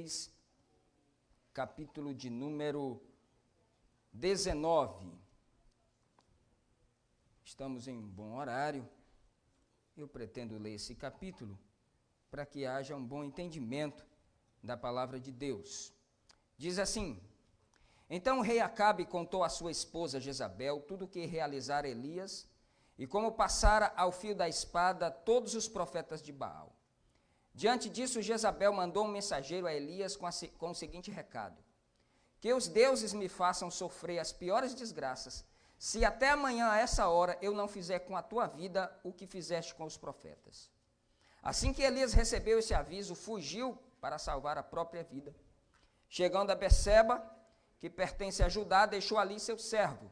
Reis, capítulo de número 19. Estamos em um bom horário. Eu pretendo ler esse capítulo para que haja um bom entendimento da palavra de Deus. Diz assim: Então o rei Acabe contou à sua esposa Jezabel tudo o que realizara Elias e como passara ao fio da espada todos os profetas de Baal. Diante disso, Jezabel mandou um mensageiro a Elias com o seguinte recado: que os deuses me façam sofrer as piores desgraças, se até amanhã a essa hora eu não fizer com a tua vida o que fizeste com os profetas. Assim que Elias recebeu esse aviso, fugiu para salvar a própria vida. Chegando a Berseba, que pertence a Judá, deixou ali seu servo.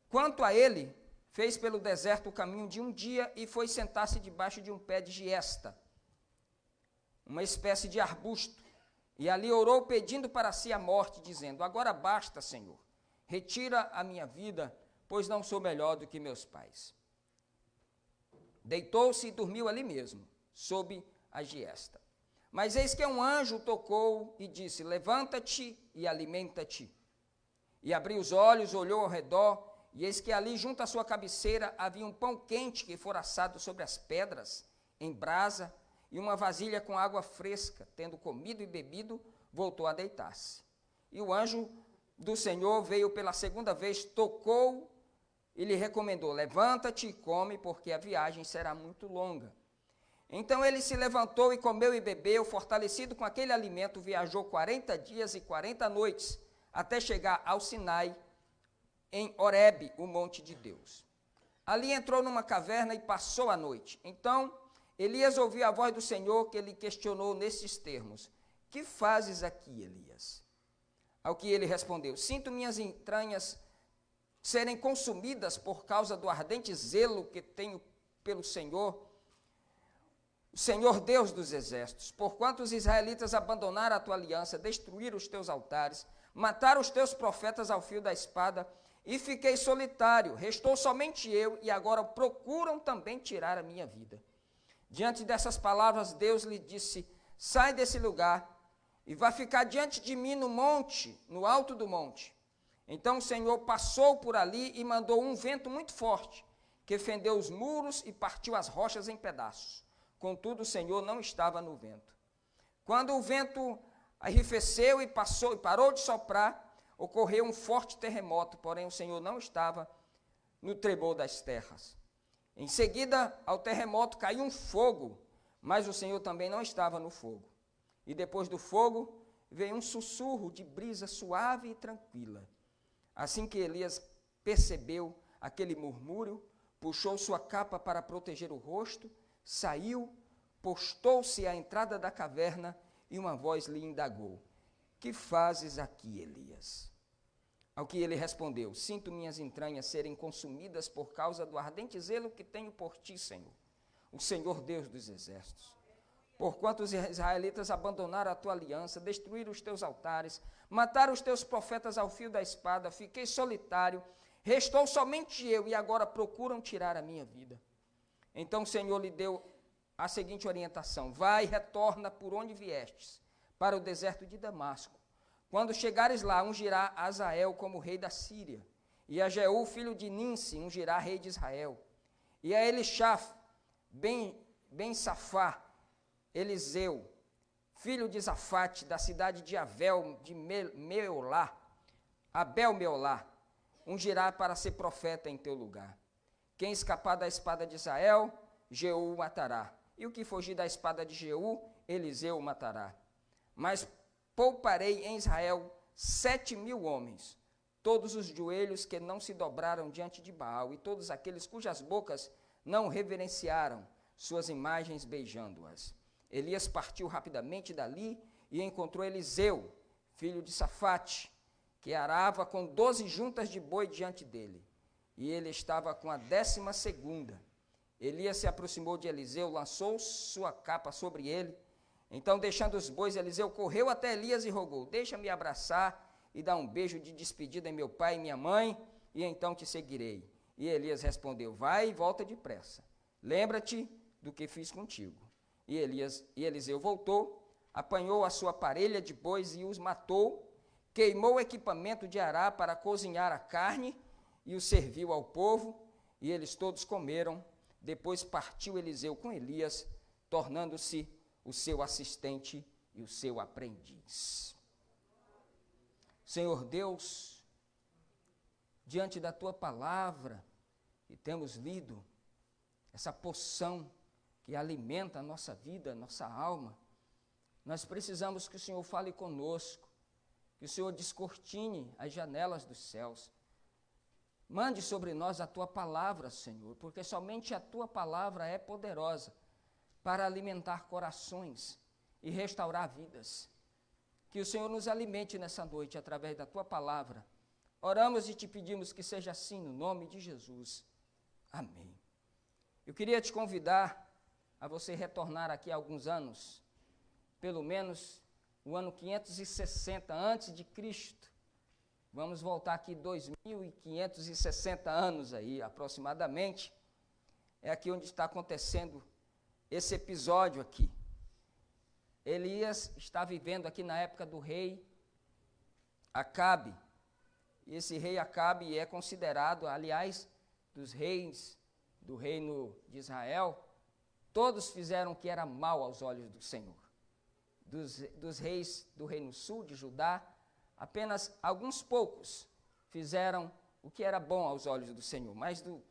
Quanto a ele, fez pelo deserto o caminho de um dia e foi sentar-se debaixo de um pé de giesta, uma espécie de arbusto, e ali orou pedindo para si a morte, dizendo: agora basta, Senhor, retira a minha vida, pois não sou melhor do que meus pais. Deitou-se e dormiu ali mesmo, sob a giesta. Mas eis que um anjo tocou e disse: levanta-te e alimenta-te. E abriu os olhos, olhou ao redor, e eis que ali junto à sua cabeceira havia um pão quente que fora assado sobre as pedras, em brasa, e uma vasilha com água fresca. Tendo comido e bebido, voltou a deitar-se. E o anjo do Senhor veio pela segunda vez, tocou e lhe recomendou: levanta-te e come, porque a viagem será muito longa. Então ele se levantou e comeu e bebeu, fortalecido com aquele alimento, viajou 40 dias e 40 noites, até chegar ao Sinai, em Horebe, o monte de Deus. Ali entrou numa caverna e passou a noite. Então Elias ouviu a voz do Senhor, que lhe questionou nesses termos: que fazes aqui, Elias? Ao que ele respondeu: sinto minhas entranhas serem consumidas por causa do ardente zelo que tenho pelo Senhor, o Senhor Deus dos exércitos, porquanto os israelitas abandonaram a tua aliança, destruíram os teus altares, mataram os teus profetas ao fio da espada, e fiquei solitário, restou somente eu, e agora procuram também tirar a minha vida. Diante dessas palavras, Deus lhe disse: sai desse lugar e vá ficar diante de mim no monte, no alto do monte. Então o Senhor passou por ali e mandou um vento muito forte, que fendeu os muros e partiu as rochas em pedaços. Contudo, o Senhor não estava no vento. Quando o vento arrefeceu e parou de soprar, ocorreu um forte terremoto, porém o Senhor não estava no tremor das terras. Em seguida ao terremoto caiu um fogo, mas o Senhor também não estava no fogo. E depois do fogo veio um sussurro de brisa suave e tranquila. Assim que Elias percebeu aquele murmúrio, puxou sua capa para proteger o rosto, saiu, postou-se à entrada da caverna e uma voz lhe indagou: que fazes aqui, Elias? Ao que ele respondeu: sinto minhas entranhas serem consumidas por causa do ardente zelo que tenho por ti, Senhor, o Senhor Deus dos exércitos. Porquanto os israelitas abandonaram a tua aliança, destruíram os teus altares, mataram os teus profetas ao fio da espada, fiquei solitário, restou somente eu, e agora procuram tirar a minha vida. Então o Senhor lhe deu a seguinte orientação: vai, retorna por onde viestes, para o deserto de Damasco. Quando chegares lá, ungirá a Azael como rei da Síria, e a Jeú, filho de Ninsi, ungirá rei de Israel, e a Elishaf, Ben-Safá, Eliseu, filho de Zafate, da cidade de Abel Meolá, ungirá para ser profeta em teu lugar. Quem escapar da espada de Israel, Jeú o matará, e o que fugir da espada de Jeú, Eliseu o matará. Mas pouparei em Israel 7.000 homens, todos os joelhos que não se dobraram diante de Baal, e todos aqueles cujas bocas não reverenciaram suas imagens, beijando-as. Elias partiu rapidamente dali e encontrou Eliseu, filho de Safate, que arava com 12 juntas de boi diante dele, e ele estava com a 12ª. Elias se aproximou de Eliseu, lançou sua capa sobre ele. Então, deixando os bois, Eliseu correu até Elias e rogou: deixa-me abraçar e dar um beijo de despedida em meu pai e minha mãe, e então te seguirei. E Elias respondeu: vai e volta depressa. Lembra-te do que fiz contigo. E Eliseu voltou, apanhou a sua parelha de bois e os matou, queimou o equipamento de Ará para cozinhar a carne e o serviu ao povo, e eles todos comeram. Depois partiu Eliseu com Elias, tornando-se o seu assistente e o seu aprendiz. Senhor Deus, diante da tua palavra, e temos lido essa porção que alimenta a nossa vida, a nossa alma, nós precisamos que o Senhor fale conosco, que o Senhor descortine as janelas dos céus. Mande sobre nós a tua palavra, Senhor, porque somente a tua palavra é poderosa para alimentar corações e restaurar vidas. Que o Senhor nos alimente nessa noite através da tua palavra. Oramos e te pedimos que seja assim no nome de Jesus. Amém. Eu queria te convidar a você retornar aqui há alguns anos, pelo menos o ano 560 antes de Cristo. Vamos voltar aqui 2.560 anos aí, aproximadamente. É aqui onde está acontecendo esse episódio aqui. Elias está vivendo aqui na época do rei Acabe. E esse rei Acabe é considerado, aliás, dos reis do reino de Israel, todos fizeram o que era mal aos olhos do Senhor. Dos reis do reino sul, de Judá, apenas alguns poucos fizeram o que era bom aos olhos do Senhor, mas do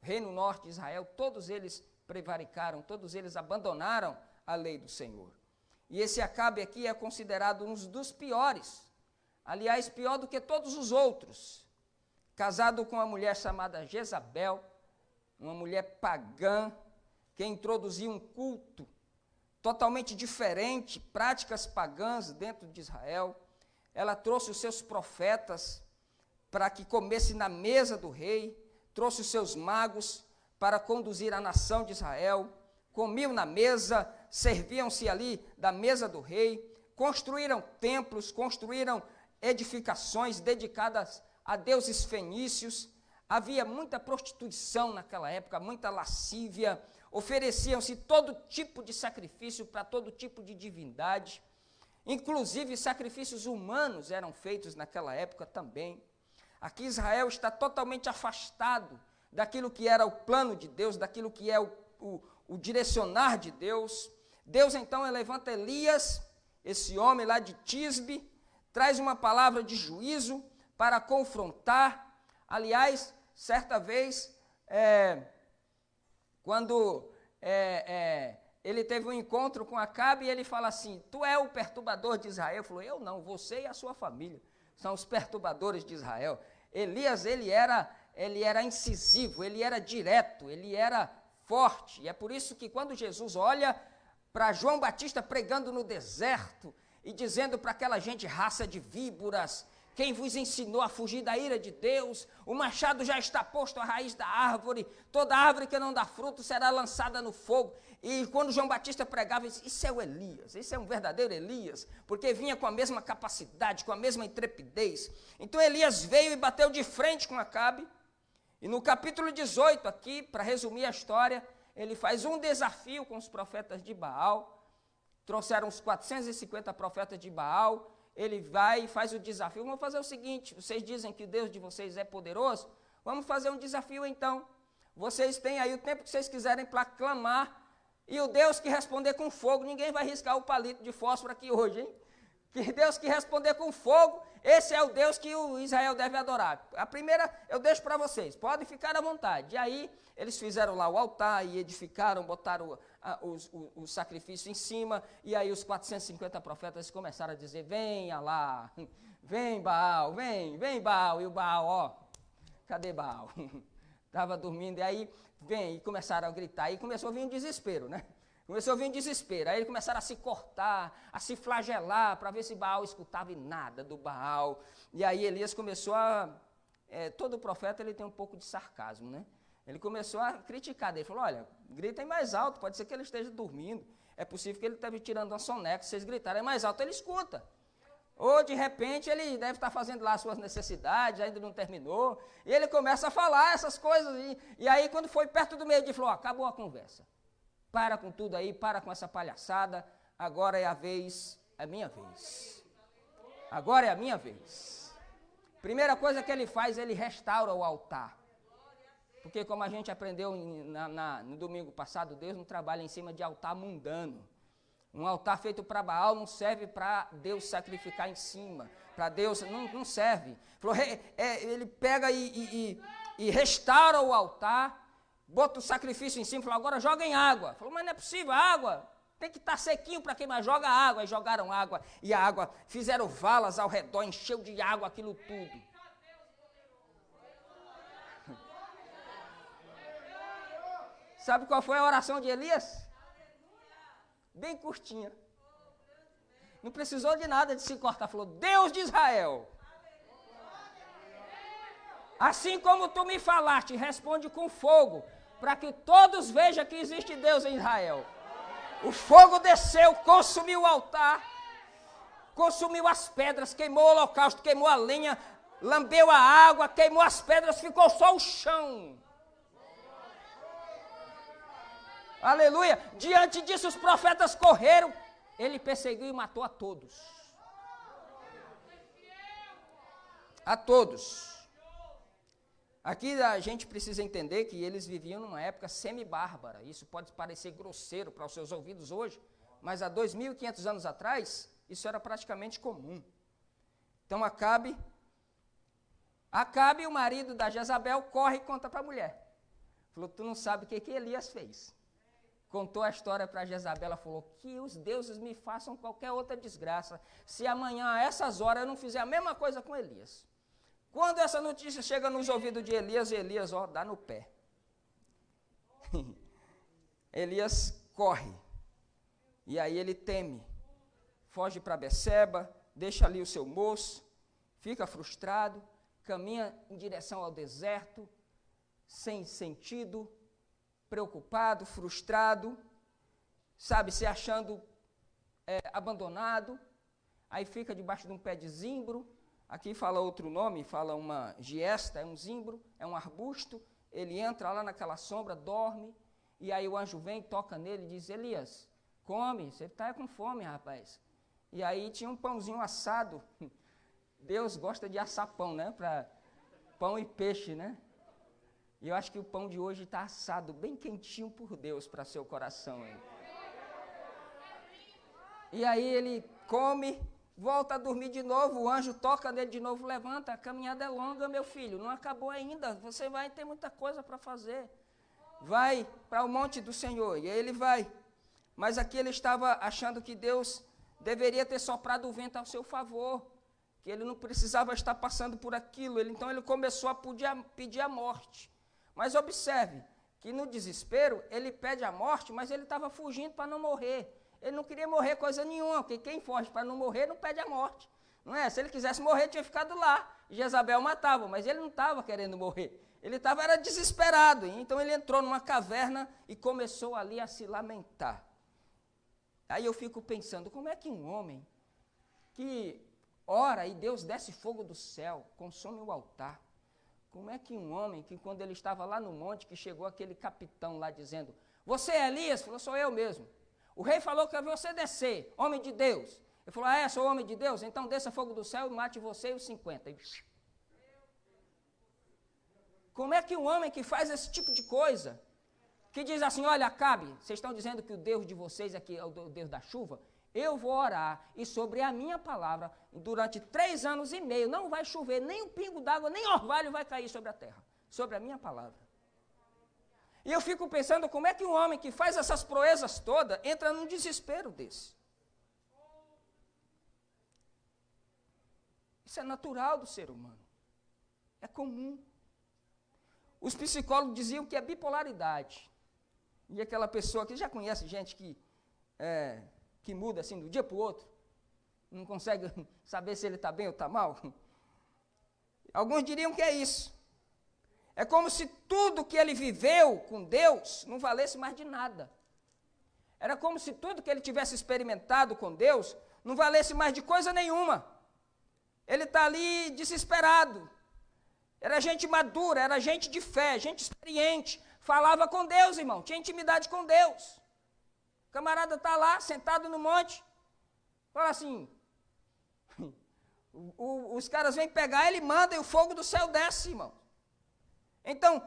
reino norte de Israel, todos eles prevaricaram, todos eles abandonaram a lei do Senhor. E esse Acabe aqui é considerado um dos piores, aliás, pior do que todos os outros, casado com uma mulher chamada Jezabel, uma mulher pagã, que introduziu um culto totalmente diferente, práticas pagãs dentro de Israel. Ela trouxe os seus profetas para que comessem na mesa do rei, trouxe os seus magos para conduzir a nação de Israel, comiam na mesa, serviam-se ali da mesa do rei, construíram templos, construíram edificações dedicadas a deuses fenícios. Havia muita prostituição naquela época, muita lascívia, ofereciam-se todo tipo de sacrifício para todo tipo de divindade, inclusive sacrifícios humanos eram feitos naquela época também. Aqui Israel está totalmente afastado daquilo que era o plano de Deus, daquilo que é o direcionar de Deus. Deus então levanta Elias, esse homem lá de Tisbe, traz uma palavra de juízo para confrontar. Aliás, certa vez, quando ele teve um encontro com Acabe, e ele fala assim: tu é o perturbador de Israel? Ele falou: eu não, você e a sua família são os perturbadores de Israel. Elias, ele era incisivo, ele era direto, ele era forte, e é por isso que quando Jesus olha para João Batista pregando no deserto, e dizendo para aquela gente, raça de víboras, quem vos ensinou a fugir da ira de Deus? O machado já está posto à raiz da árvore, toda árvore que não dá fruto será lançada no fogo. E quando João Batista pregava, isso é o Elias, isso é um verdadeiro Elias, porque vinha com a mesma capacidade, com a mesma intrepidez. Então Elias veio e bateu de frente com Acabe, e no capítulo 18 aqui, para resumir a história, ele faz um desafio com os profetas de Baal. Trouxeram os 450 profetas de Baal, ele vai e faz o desafio. Vamos fazer o seguinte, vocês dizem que o Deus de vocês é poderoso, vamos fazer um desafio então. Vocês têm aí o tempo que vocês quiserem para clamar, e o Deus que responder com fogo, ninguém vai riscar o palito de fósforo aqui hoje, hein? Que Deus que responder com fogo, esse é o Deus que o Israel deve adorar. A primeira eu deixo para vocês, podem ficar à vontade. E aí eles fizeram lá o altar e edificaram, botaram o sacrifício em cima, e aí os 450 profetas começaram a dizer: venha lá, vem Baal, vem Baal. E o Baal, ó, cadê Baal? Estava dormindo, e aí vem, e começaram a gritar, e começou a vir um desespero, né? Começou a vir um desespero, aí eles começaram a se cortar, a se flagelar, para ver se Baal escutava e nada do Baal. E aí Elias começou todo profeta ele tem um pouco de sarcasmo, né? Ele começou a criticar, ele falou: olha, gritem mais alto, pode ser que ele esteja dormindo, é possível que ele esteja tirando uma soneca, se vocês gritarem mais alto, ele escuta. Ou, de repente, ele deve estar fazendo lá as suas necessidades, ainda não terminou, e ele começa a falar essas coisas, e aí, quando foi perto do meio-dia, ele falou: acabou a conversa. Para com tudo aí, para com essa palhaçada, agora é a minha vez. Agora é a minha vez. Primeira coisa que ele faz, ele restaura o altar. Porque como a gente aprendeu no domingo passado, Deus não trabalha em cima de altar mundano. Um altar feito para Baal não serve para Deus sacrificar em cima. Para Deus não serve. Ele pega e restaura o altar, bota o sacrifício em cima, falou, agora joga em água. Falou, mas não é possível, a água tem que estar sequinho para queimar, joga água. E jogaram água, e a água, fizeram valas ao redor, encheu de água aquilo tudo. Sabe qual foi a oração de Elias? Bem curtinha. Não precisou de nada de se cortar. Falou, Deus de Israel, assim como tu me falaste, responde com fogo, para que todos vejam que existe Deus em Israel. O fogo desceu, consumiu o altar, consumiu as pedras, queimou o holocausto, queimou a lenha, lambeu a água, queimou as pedras, ficou só o chão. Aleluia! Diante disso os profetas correram, ele perseguiu e matou a todos. A todos. Aqui a gente precisa entender que eles viviam numa época semi-bárbara. Isso pode parecer grosseiro para os seus ouvidos hoje, mas há 2.500 anos atrás, isso era praticamente comum. Então Acabe, o marido da Jezabel, corre e conta para a mulher. Falou, tu não sabe o que Elias fez. Contou a história para Jezabel, ela falou, que os deuses me façam qualquer outra desgraça, se amanhã, a essas horas, eu não fizer a mesma coisa com Elias. Quando essa notícia chega nos ouvidos de Elias, dá no pé. Elias corre, e aí ele teme, foge para Beceba, deixa ali o seu moço, fica frustrado, caminha em direção ao deserto, sem sentido, preocupado, frustrado, sabe, se achando abandonado, aí fica debaixo de um pé de zimbro, aqui fala outro nome, fala uma giesta, é um zimbro, é um arbusto, ele entra lá naquela sombra, dorme, e aí o anjo vem, toca nele e diz, Elias, come, você está com fome, rapaz. E aí tinha um pãozinho assado, Deus gosta de assar pão, né, para pão e peixe, né? E eu acho que o pão de hoje está assado, bem quentinho por Deus, para seu coração. Aí. E aí ele come, volta a dormir de novo, o anjo toca nele de novo, levanta, a caminhada é longa, meu filho, não acabou ainda, você vai ter muita coisa para fazer. Vai para o monte do Senhor, e aí ele vai. Mas aqui ele estava achando que Deus deveria ter soprado o vento ao seu favor, que ele não precisava estar passando por aquilo, então ele começou a pedir a morte. Mas observe que no desespero, ele pede a morte, mas ele estava fugindo para não morrer. Ele não queria morrer coisa nenhuma, porque quem foge para não morrer não pede a morte. Não é? Se ele quisesse morrer, tinha ficado lá. Jezabel matava, mas ele não estava querendo morrer. Ele era desesperado. Então ele entrou numa caverna e começou ali a se lamentar. Aí eu fico pensando, como é que um homem que ora e Deus desce fogo do céu, consome o altar, como é que um homem que quando ele estava lá no monte, que chegou aquele capitão lá dizendo, você é Elias? Falou, sou eu mesmo. O rei falou que é você descer, homem de Deus. Ele falou, sou homem de Deus? Então desça fogo do céu e mate você e os 50. Como é que um homem que faz esse tipo de coisa, que diz assim, olha, Acabe, vocês estão dizendo que o Deus de vocês aqui é o Deus da chuva? Eu vou orar e sobre a minha palavra, durante 3 anos e meio, não vai chover, nem um pingo d'água, nem orvalho vai cair sobre a terra, sobre a minha palavra. E eu fico pensando como é que um homem que faz essas proezas todas entra num desespero desse. Isso é natural do ser humano, é comum. Os psicólogos diziam que é bipolaridade. E aquela pessoa que já conhece gente que muda assim do dia para o outro, não consegue saber se ele está bem ou está mal. Alguns diriam que é isso. É como se tudo que ele viveu com Deus não valesse mais de nada. Era como se tudo que ele tivesse experimentado com Deus não valesse mais de coisa nenhuma. Ele está ali desesperado. Era gente madura, era gente de fé, gente experiente. Falava com Deus, irmão, tinha intimidade com Deus. O camarada está lá, sentado no monte, fala assim, os caras vêm pegar, ele manda e o fogo do céu desce, irmão. Então,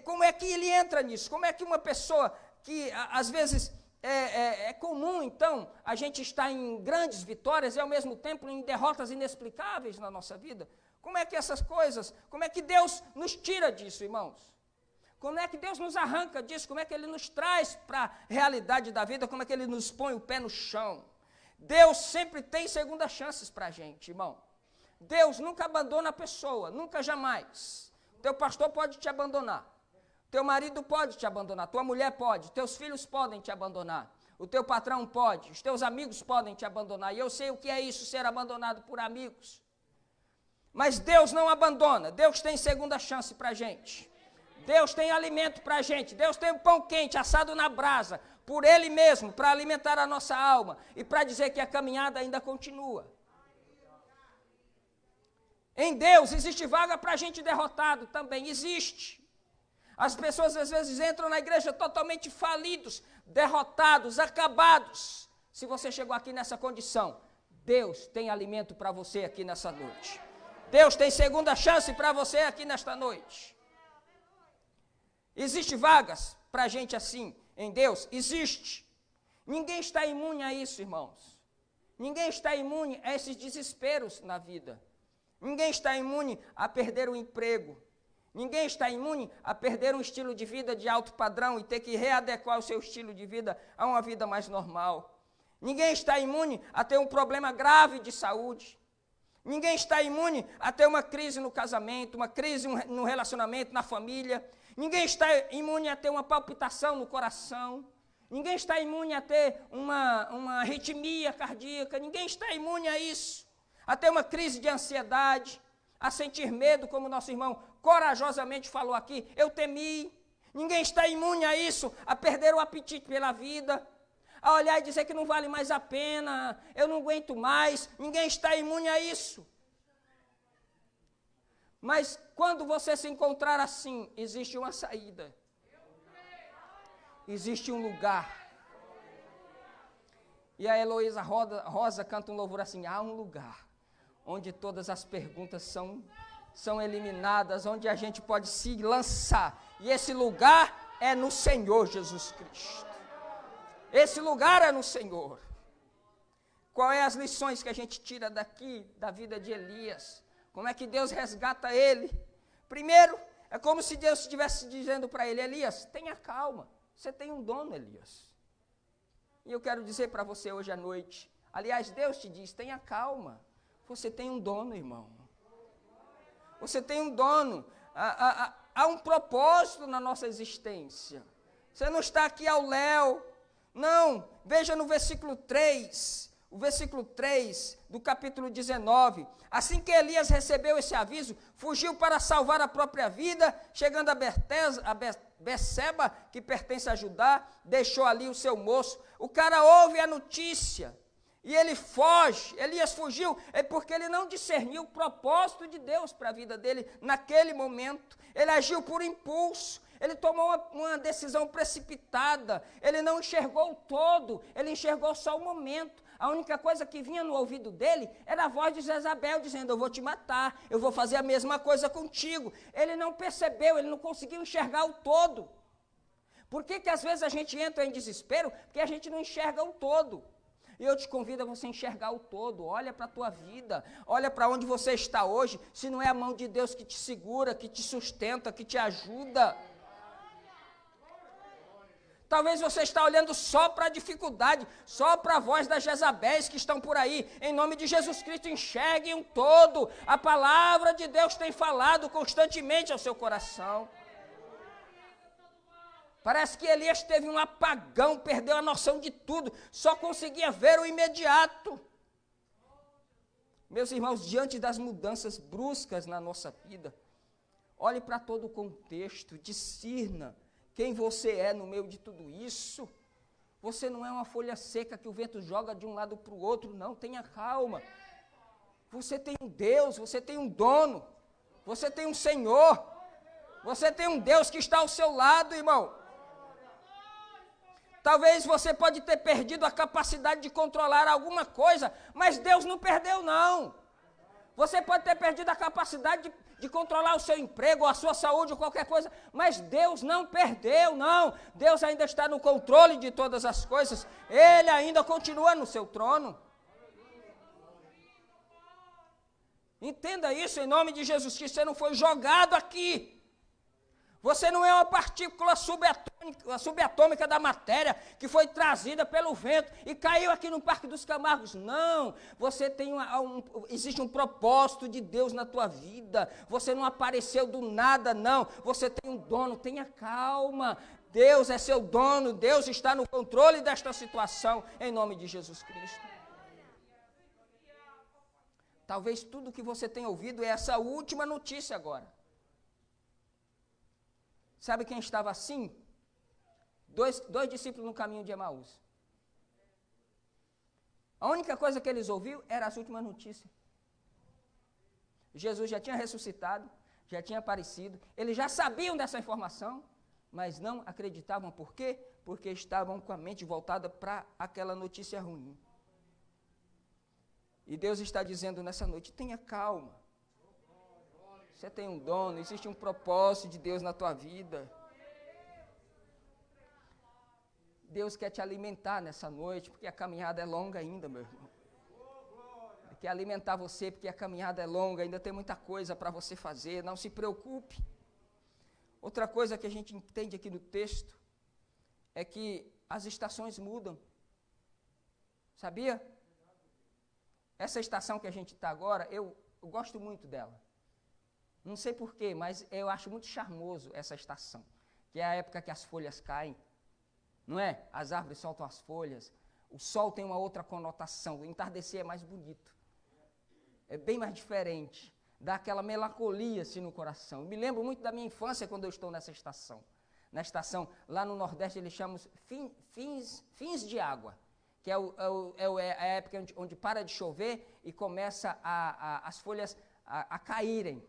como é que ele entra nisso? Como é que uma pessoa que, às vezes, é comum, então, a gente estar em grandes vitórias e, ao mesmo tempo, em derrotas inexplicáveis na nossa vida? Como é que essas coisas, como é que Deus nos tira disso, irmãos? Como é que Deus nos arranca disso? Como é que Ele nos traz para a realidade da vida? Como é que Ele nos põe o pé no chão? Deus sempre tem segundas chances para a gente, irmão. Deus nunca abandona a pessoa, nunca, jamais. Teu pastor pode te abandonar. Teu marido pode te abandonar. Tua mulher pode. Teus filhos podem te abandonar. O teu patrão pode. Os teus amigos podem te abandonar. E eu sei o que é isso, ser abandonado por amigos. Mas Deus não abandona. Deus tem segunda chance para a gente. Deus tem alimento para a gente. Deus tem um pão quente assado na brasa, por Ele mesmo, para alimentar a nossa alma e para dizer que a caminhada ainda continua. Em Deus existe vaga para a gente derrotado também, existe. As pessoas às vezes entram na igreja totalmente falidos, derrotados, acabados. Se você chegou aqui nessa condição, Deus tem alimento para você aqui nessa noite. Deus tem segunda chance para você aqui nesta noite. Existe vagas para a gente assim, em Deus? Existe. Ninguém está imune a isso, irmãos. Ninguém está imune a esses desesperos na vida. Ninguém está imune a perder o emprego. Ninguém está imune a perder um estilo de vida de alto padrão e ter que readequar o seu estilo de vida a uma vida mais normal. Ninguém está imune a ter um problema grave de saúde. Ninguém está imune a ter uma crise no casamento, uma crise no relacionamento, na família. Ninguém está imune a ter uma palpitação no coração. Ninguém está imune a ter uma arritmia cardíaca. Ninguém está imune a isso. A ter uma crise de ansiedade, a sentir medo, como nosso irmão corajosamente falou aqui. Eu temi. Ninguém está imune a isso, a perder o apetite pela vida, a olhar e dizer que não vale mais a pena, eu não aguento mais. Ninguém está imune a isso. Mas quando você se encontrar assim, existe uma saída. Existe um lugar. E a Heloísa Rosa canta um louvor assim: há um lugar onde todas as perguntas são eliminadas, onde a gente pode se lançar. E esse lugar é no Senhor Jesus Cristo. Esse lugar é no Senhor. Qual é as lições que a gente tira daqui, da vida de Elias? Como é que Deus resgata ele? Primeiro, é como se Deus estivesse dizendo para ele: Elias, tenha calma, você tem um dono, Elias. E eu quero dizer para você hoje à noite, aliás, Deus te diz: tenha calma, você tem um dono, irmão. Você tem um dono, há um propósito na nossa existência. Você não está aqui ao léu. Não, veja no versículo 3, o versículo 3 do capítulo 19. Assim que Elias recebeu esse aviso, fugiu para salvar a própria vida, chegando a Berseba, que pertence a Judá, deixou ali o seu moço. O cara ouve a notícia e ele foge. Elias fugiu, é porque ele não discerniu o propósito de Deus para a vida dele naquele momento. Ele agiu por impulso. Ele tomou uma decisão precipitada, ele não enxergou o todo, ele enxergou só o momento. A única coisa que vinha no ouvido dele era a voz de Jezabel dizendo: eu vou te matar, eu vou fazer a mesma coisa contigo. Ele não percebeu, ele não conseguiu enxergar o todo. Por que às vezes a gente entra em desespero? Porque a gente não enxerga o todo. E eu te convido a você enxergar o todo. Olha para a tua vida, olha para onde você está hoje, se não é a mão de Deus que te segura, que te sustenta, que te ajuda. Talvez você está olhando só para a dificuldade, só para a voz das Jezabéis que estão por aí. Em nome de Jesus Cristo, enxergue um todo. A palavra de Deus tem falado constantemente ao seu coração. Parece que Elias teve um apagão, perdeu a noção de tudo, só conseguia ver o imediato. Meus irmãos, diante das mudanças bruscas na nossa vida, olhe para todo o contexto, discirna quem você é no meio de tudo isso. Você não é uma folha seca que o vento joga de um lado para o outro, não, tenha calma. Você tem um Deus, você tem um dono, você tem um Senhor, você tem um Deus que está ao seu lado, irmão. Talvez você pode ter perdido a capacidade de controlar alguma coisa, mas Deus não perdeu, não. Você pode ter perdido a capacidade de controlar o seu emprego, ou a sua saúde, ou qualquer coisa, mas Deus não perdeu, não. Deus ainda está no controle de todas as coisas. Ele ainda continua no seu trono. Entenda isso em nome de Jesus Cristo. Você não foi jogado aqui. Você não é uma partícula subatômica da matéria que foi trazida pelo vento e caiu aqui no Parque dos Camargos. Não, você tem existe um propósito de Deus na tua vida. Você não apareceu do nada, não. Você tem um dono, tenha calma. Deus é seu dono, Deus está no controle desta situação, em nome de Jesus Cristo. Talvez tudo que você tenha ouvido é essa última notícia agora. Sabe quem estava assim? Dois discípulos no caminho de Emaús. A única coisa que eles ouviram era as últimas notícias. Jesus já tinha ressuscitado, já tinha aparecido, eles já sabiam dessa informação, mas não acreditavam. Por quê? Porque estavam com a mente voltada para aquela notícia ruim. E Deus está dizendo nessa noite, tenha calma. Você tem um dono, existe um propósito de Deus na tua vida. Deus quer te alimentar nessa noite, porque a caminhada é longa ainda, meu irmão. Ele quer alimentar você, porque a caminhada é longa, ainda tem muita coisa para você fazer, não se preocupe. Outra coisa que a gente entende aqui no texto, é que as estações mudam. Sabia? Essa estação que a gente está agora, eu gosto muito dela. Não sei porquê, mas eu acho muito charmoso essa estação, que é a época que as folhas caem, não é? As árvores soltam as folhas, o sol tem uma outra conotação, o entardecer é mais bonito, é bem mais diferente, dá aquela melancolia assim no coração. Eu me lembro muito da minha infância quando eu estou nessa estação. Na estação, lá no Nordeste, eles chamam fins de água, que é a época onde para de chover e começa as folhas a caírem.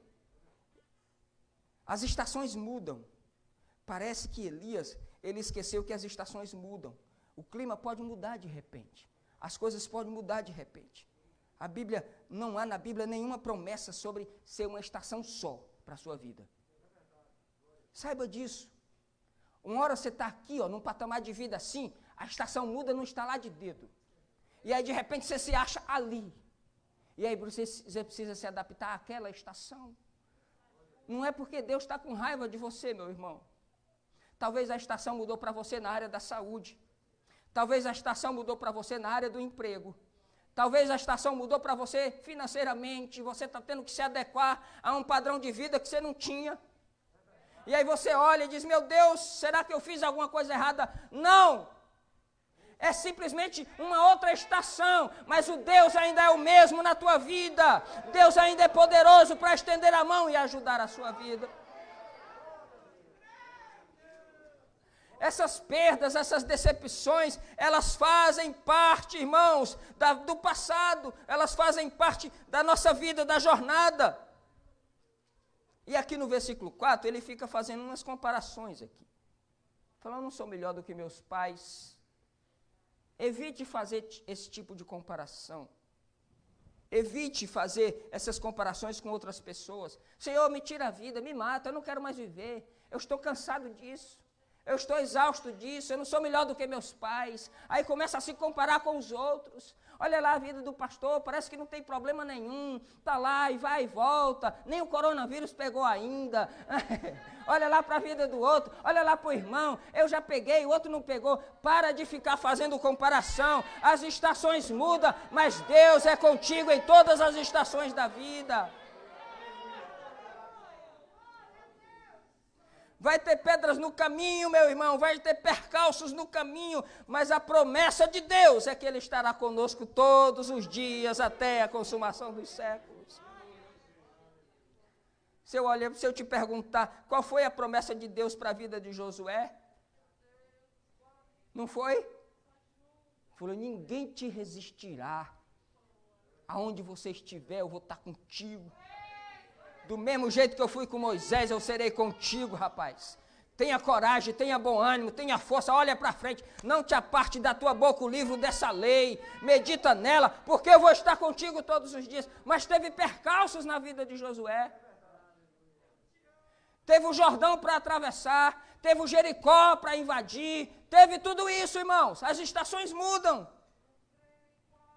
As estações mudam. Parece que Elias, ele esqueceu que as estações mudam. O clima pode mudar de repente. As coisas podem mudar de repente. Não há na Bíblia nenhuma promessa sobre ser uma estação só para a sua vida. Saiba disso. Uma hora você está aqui, num patamar de vida assim, a estação muda num estalar de dedo. E aí de repente você se acha ali. E aí você precisa se adaptar àquela estação. Não é porque Deus está com raiva de você, meu irmão. Talvez a estação mudou para você na área da saúde. Talvez a estação mudou para você na área do emprego. Talvez a estação mudou para você financeiramente. Você está tendo que se adequar a um padrão de vida que você não tinha. E aí você olha e diz, meu Deus, será que eu fiz alguma coisa errada? Não! É simplesmente uma outra estação, mas o Deus ainda é o mesmo na tua vida. Deus ainda é poderoso para estender a mão e ajudar a sua vida. Essas perdas, essas decepções, elas fazem parte, irmãos, do passado. Elas fazem parte da nossa vida, da jornada. E aqui no versículo 4, ele fica fazendo umas comparações aqui. Falando, não sou melhor do que meus pais. Evite fazer esse tipo de comparação. Evite fazer essas comparações com outras pessoas. Senhor, me tira a vida, me mata, eu não quero mais viver. Eu estou cansado disso. Eu estou exausto disso, eu não sou melhor do que meus pais. Aí começa a se comparar com os outros. Olha lá a vida do pastor, parece que não tem problema nenhum. Está lá e vai e volta, nem o coronavírus pegou ainda. Olha lá para a vida do outro, olha lá para o irmão, eu já peguei, o outro não pegou. Para de ficar fazendo comparação. As estações mudam, mas Deus é contigo em todas as estações da vida. Vai ter pedras no caminho, meu irmão, vai ter percalços no caminho, mas a promessa de Deus é que Ele estará conosco todos os dias até a consumação dos séculos. Se eu te perguntar, qual foi a promessa de Deus para a vida de Josué? Não foi? Falou, ninguém te resistirá. Aonde você estiver, eu vou estar contigo. Do mesmo jeito que eu fui com Moisés, eu serei contigo, rapaz. Tenha coragem, tenha bom ânimo, tenha força, olha para frente. Não te aparte da tua boca o livro dessa lei. Medita nela, porque eu vou estar contigo todos os dias. Mas teve percalços na vida de Josué. Teve o Jordão para atravessar, teve o Jericó para invadir, teve tudo isso, irmãos. As estações mudam.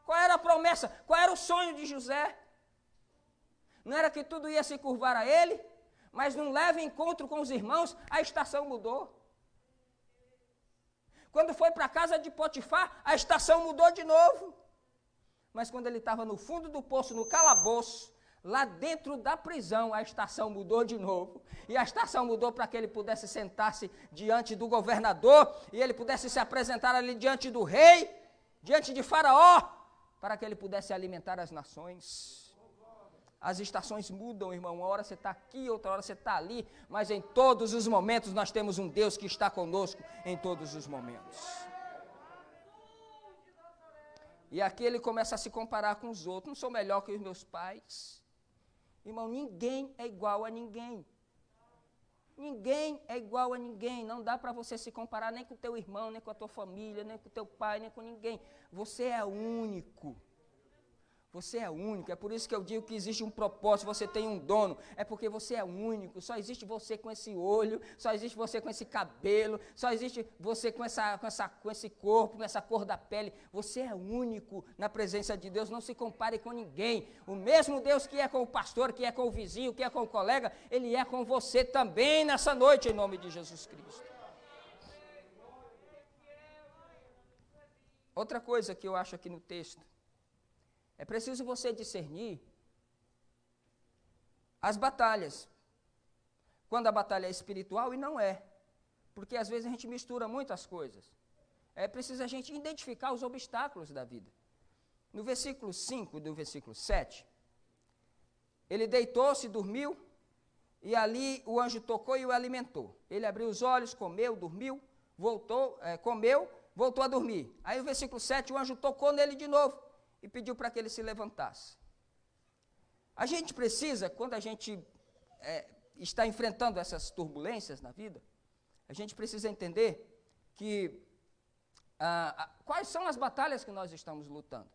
Qual era a promessa? Qual era o sonho de José? Não era que tudo ia se curvar a ele? Mas num leve encontro com os irmãos, a estação mudou. Quando foi para a casa de Potifar, a estação mudou de novo. Mas quando ele estava no fundo do poço, no calabouço, lá dentro da prisão, a estação mudou de novo. E a estação mudou para que ele pudesse sentar-se diante do governador, e ele pudesse se apresentar ali diante do rei, diante de Faraó, para que ele pudesse alimentar as nações. As estações mudam, irmão. Uma hora você está aqui, outra hora você está ali, mas em todos os momentos nós temos um Deus que está conosco em todos os momentos. E aqui ele começa a se comparar com os outros. Não sou melhor que os meus pais. Irmão, ninguém é igual a ninguém. Ninguém é igual a ninguém. Não dá para você se comparar nem com o teu irmão, nem com a tua família, nem com o teu pai, nem com ninguém. Você é único. Você é único, é por isso que eu digo que existe um propósito, você tem um dono, é porque você é único, só existe você com esse olho, só existe você com esse cabelo, só existe você com esse corpo, com essa cor da pele, você é único na presença de Deus, não se compare com ninguém. O mesmo Deus que é com o pastor, que é com o vizinho, que é com o colega, Ele é com você também nessa noite, em nome de Jesus Cristo. Outra coisa que eu acho aqui no texto, é preciso você discernir as batalhas, quando a batalha é espiritual e não é, porque às vezes a gente mistura muitas coisas. É preciso a gente identificar os obstáculos da vida. No versículo 5 do versículo 7, ele deitou-se, dormiu, e ali o anjo tocou e o alimentou. Ele abriu os olhos, comeu, dormiu, comeu, voltou a dormir. Aí no versículo 7, o anjo tocou nele de novo e pediu para que ele se levantasse. A gente precisa, quando a gente está enfrentando essas turbulências na vida, a gente precisa entender que quais são as batalhas que nós estamos lutando.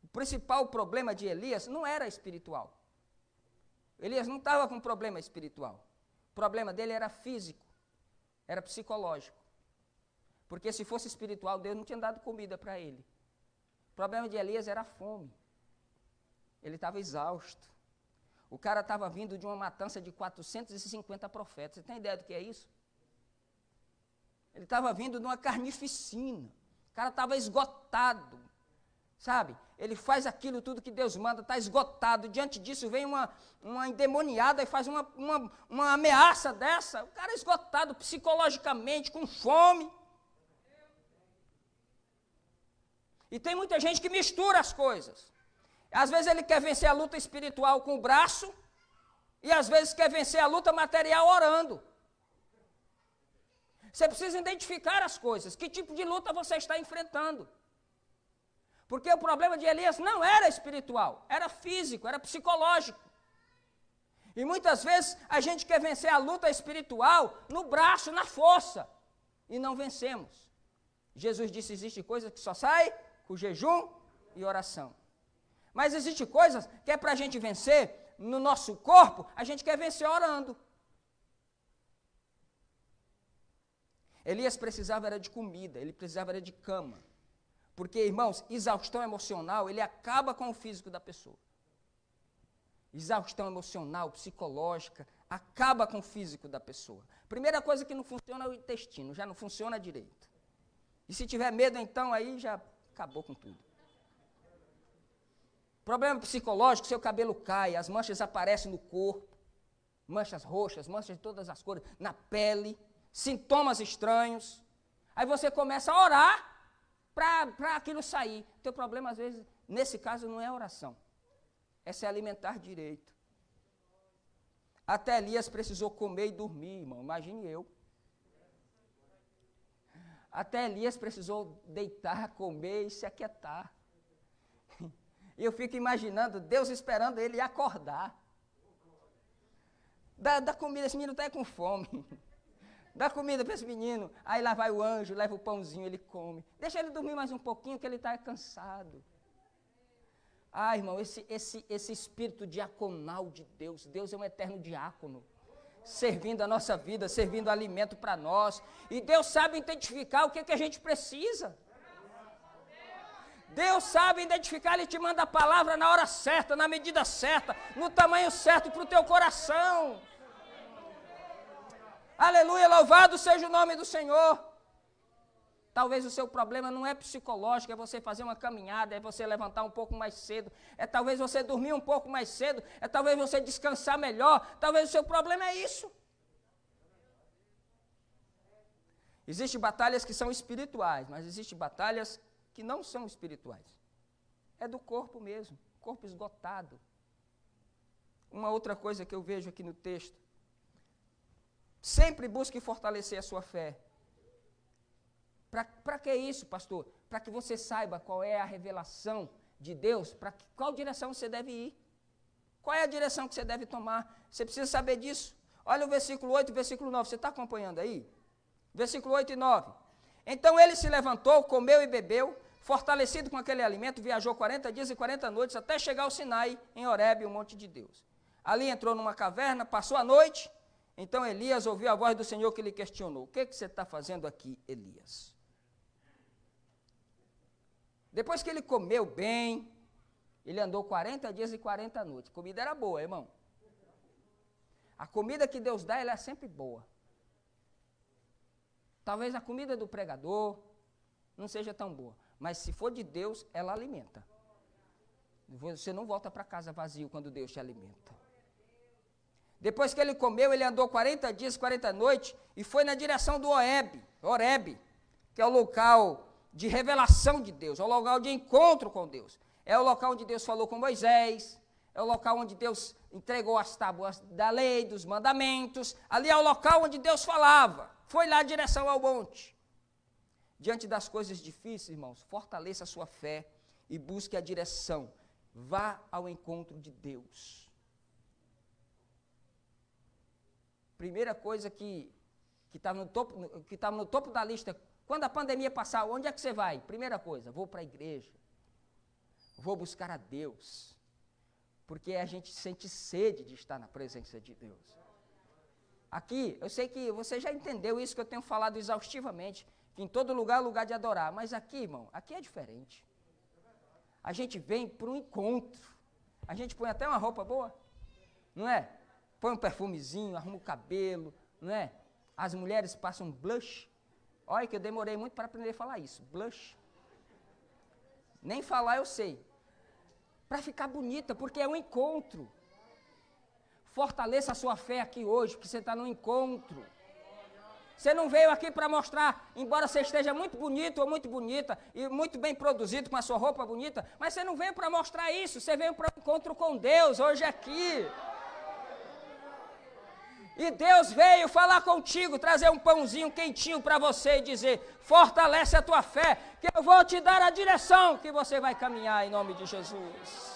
O principal problema de Elias não era espiritual. Elias não estava com problema espiritual. O problema dele era físico, era psicológico. Porque se fosse espiritual, Deus não tinha dado comida para ele. O problema de Elias era a fome. Ele estava exausto. O cara estava vindo de uma matança de 450 profetas. Você tem ideia do que é isso? Ele estava vindo de uma carnificina. O cara estava esgotado. Sabe? Ele faz aquilo tudo que Deus manda, está esgotado. Diante disso vem uma endemoniada e faz uma ameaça dessa. O cara é esgotado psicologicamente, com fome. E tem muita gente que mistura as coisas. Às vezes ele quer vencer a luta espiritual com o braço, e às vezes quer vencer a luta material orando. Você precisa identificar as coisas, que tipo de luta você está enfrentando. Porque o problema de Elias não era espiritual, era físico, era psicológico. E muitas vezes a gente quer vencer a luta espiritual no braço, na força, e não vencemos. Jesus disse, existe coisa que só sai com jejum e oração. Mas existe coisas que é para a gente vencer no nosso corpo, a gente quer vencer orando. Elias precisava era de comida, ele precisava era de cama. Porque, irmãos, exaustão emocional, ele acaba com o físico da pessoa. Exaustão emocional, psicológica, acaba com o físico da pessoa. Primeira coisa que não funciona é o intestino, já não funciona direito. E se tiver medo, então, aí já acabou com tudo. Problema psicológico, seu cabelo cai, as manchas aparecem no corpo, manchas roxas, manchas de todas as cores, na pele, sintomas estranhos. Aí você começa a orar para aquilo sair. O teu problema, às vezes, nesse caso, não é oração, é se alimentar direito. Até Elias precisou comer e dormir, irmão, imagine eu. Até Elias precisou deitar, comer e se aquietar. E eu fico imaginando Deus esperando ele acordar. Dá comida, esse menino está com fome. Dá comida para esse menino. Aí lá vai o anjo, leva o pãozinho, ele come. Deixa ele dormir mais um pouquinho, que ele está cansado. Ah, irmão, esse espírito diaconal de Deus. Deus é um eterno diácono, servindo a nossa vida, servindo alimento para nós. E Deus sabe identificar o que a gente precisa. Deus sabe identificar, Ele te manda a palavra na hora certa, na medida certa, no tamanho certo para o teu coração. Aleluia, louvado seja o nome do Senhor. Talvez o seu problema não é psicológico, é você fazer uma caminhada, é você levantar um pouco mais cedo, é talvez você dormir um pouco mais cedo, é talvez você descansar melhor, talvez o seu problema é isso. Existem batalhas que são espirituais, mas existem batalhas que não são espirituais. É do corpo mesmo, corpo esgotado. Uma outra coisa que eu vejo aqui no texto. Sempre busque fortalecer a sua fé. Para que isso, pastor? Para que você saiba qual é a revelação de Deus, qual direção você deve ir. Qual é a direção que você deve tomar? Você precisa saber disso. Olha o versículo 8 e o versículo 9. Você está acompanhando aí? Versículo 8 e 9. Então ele se levantou, comeu e bebeu, fortalecido com aquele alimento, viajou 40 dias e 40 noites até chegar ao Sinai, em Horebe, o monte de Deus. Ali entrou numa caverna, passou a noite. Então Elias ouviu a voz do Senhor que lhe questionou. O que você está fazendo aqui, Elias? Depois que ele comeu bem, ele andou 40 dias e 40 noites. A comida era boa, irmão. A comida que Deus dá, ela é sempre boa. Talvez a comida do pregador não seja tão boa, mas se for de Deus, ela alimenta. Você não volta para casa vazio quando Deus te alimenta. Depois que ele comeu, ele andou 40 dias, 40 noites e foi na direção do Horebe, que é o local de revelação de Deus, é o local de encontro com Deus. É o local onde Deus falou com Moisés, é o local onde Deus entregou as tábuas da lei, dos mandamentos. Ali é o local onde Deus falava. Foi lá em direção ao monte. Diante das coisas difíceis, irmãos, fortaleça a sua fé e busque a direção. Vá ao encontro de Deus. Primeira coisa que estava no topo da lista, quando a pandemia passar, onde é que você vai? Primeira coisa, vou para a igreja. Vou buscar a Deus. Porque a gente sente sede de estar na presença de Deus. Aqui, eu sei que você já entendeu isso que eu tenho falado exaustivamente, que em todo lugar é lugar de adorar, mas aqui, irmão, aqui é diferente. A gente vem para um encontro, a gente põe até uma roupa boa, não é? Põe um perfumezinho, arruma o cabelo, não é? As mulheres passam blush, olha que eu demorei muito para aprender a falar isso, blush. Nem falar eu sei, para ficar bonita, porque é um encontro. Fortaleça a sua fé aqui hoje, porque você está no encontro. Você não veio aqui para mostrar, embora você esteja muito bonito ou muito bonita, e muito bem produzido com a sua roupa bonita, mas você não veio para mostrar isso, você veio para um encontro com Deus hoje aqui. E Deus veio falar contigo, trazer um pãozinho quentinho para você e dizer, fortalece a tua fé, que eu vou te dar a direção que você vai caminhar em nome de Jesus.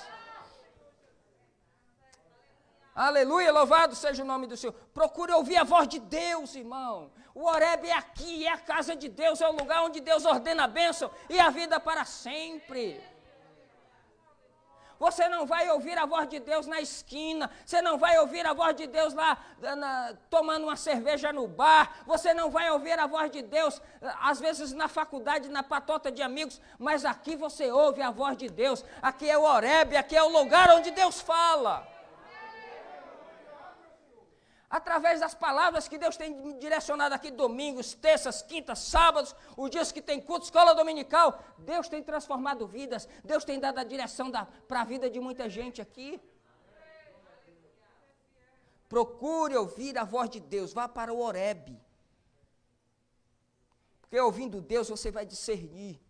Aleluia, louvado seja o nome do Senhor. Procure ouvir a voz de Deus, irmão. O Horebe é aqui, é a casa de Deus, é o lugar onde Deus ordena a bênção e a vida para sempre. Você não vai ouvir a voz de Deus na esquina, você não vai ouvir a voz de Deus lá tomando uma cerveja no bar, você não vai ouvir a voz de Deus, às vezes na faculdade, na patota de amigos, mas aqui você ouve a voz de Deus, aqui é o Horebe, aqui é o lugar onde Deus fala. Através das palavras que Deus tem me direcionado aqui, domingos, terças, quintas, sábados, os dias que tem culto, escola dominical, Deus tem transformado vidas, Deus tem dado a direção para a vida de muita gente aqui. Procure ouvir a voz de Deus, vá para o Horebe. Porque ouvindo Deus você vai discernir.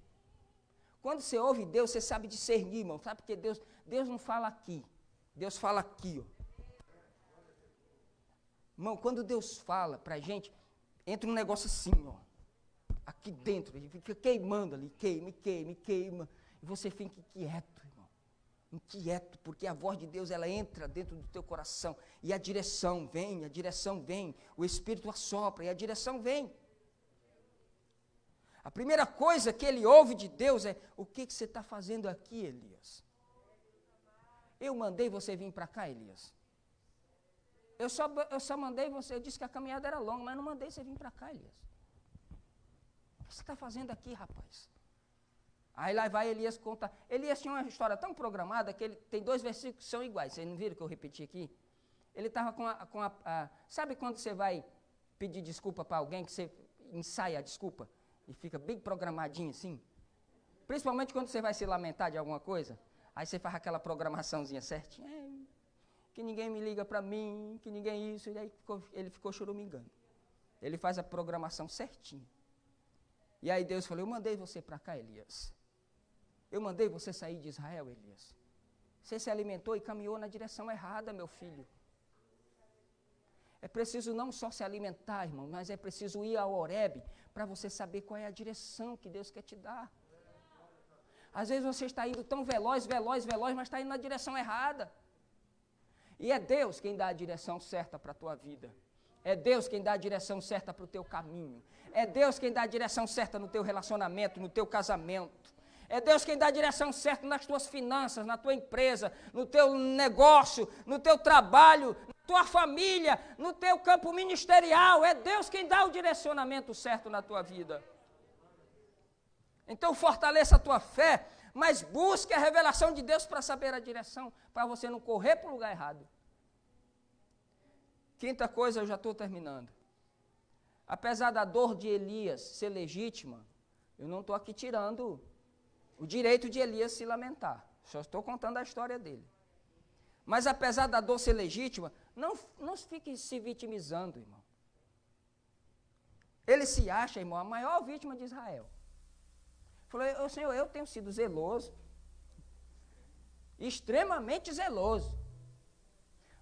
Quando você ouve Deus, você sabe discernir, irmão, sabe? Porque Deus não fala aqui, Deus fala aqui, ó. Irmão, quando Deus fala para a gente, entra um negócio assim, ó, aqui dentro, ele fica queimando ali, queima, e você fica quieto, irmão. inquieto, porque a voz de Deus, ela entra dentro do teu coração, e a direção vem, o Espírito assopra, e a direção vem. A primeira coisa que ele ouve de Deus é, o que você está fazendo aqui, Elias? Eu mandei você vir para cá, Elias. Eu só mandei você, eu disse que a caminhada era longa, mas não mandei você vir para cá, Elias. O que você está fazendo aqui, rapaz? Aí lá vai Elias contar. Elias tinha uma história tão programada que ele tem 2 versículos que são iguais. Vocês não viram que eu repeti aqui? Ele estava sabe quando você vai pedir desculpa para alguém, que você ensaia a desculpa e fica bem programadinho assim? Principalmente quando você vai se lamentar de alguma coisa, aí você faz aquela programaçãozinha certinha. Que ninguém me liga para mim, que ninguém isso, e aí ele ficou choramingando. Ele faz a programação certinho. E aí Deus falou, eu mandei você para cá, Elias. Eu mandei você sair de Israel, Elias. Você se alimentou e caminhou na direção errada, meu filho. É preciso não só se alimentar, irmão, mas é preciso ir ao Horebe para você saber qual é a direção que Deus quer te dar. Às vezes você está indo tão veloz, mas está indo na direção errada. E é Deus quem dá a direção certa para a tua vida. É Deus quem dá a direção certa para o teu caminho. É Deus quem dá a direção certa no teu relacionamento, no teu casamento. É Deus quem dá a direção certa nas tuas finanças, na tua empresa, no teu negócio, no teu trabalho, na tua família, no teu campo ministerial. É Deus quem dá o direcionamento certo na tua vida. Então fortaleça a tua fé, mas busque a revelação de Deus para saber a direção, para você não correr para o lugar errado. Quinta coisa, eu já estou terminando. Apesar da dor de Elias ser legítima, eu não estou aqui tirando o direito de Elias se lamentar. Só estou contando a história dele. Mas apesar da dor ser legítima, não fique se vitimizando, irmão. Ele se acha, irmão, a maior vítima de Israel. Falou, Senhor, eu tenho sido zeloso, extremamente zeloso.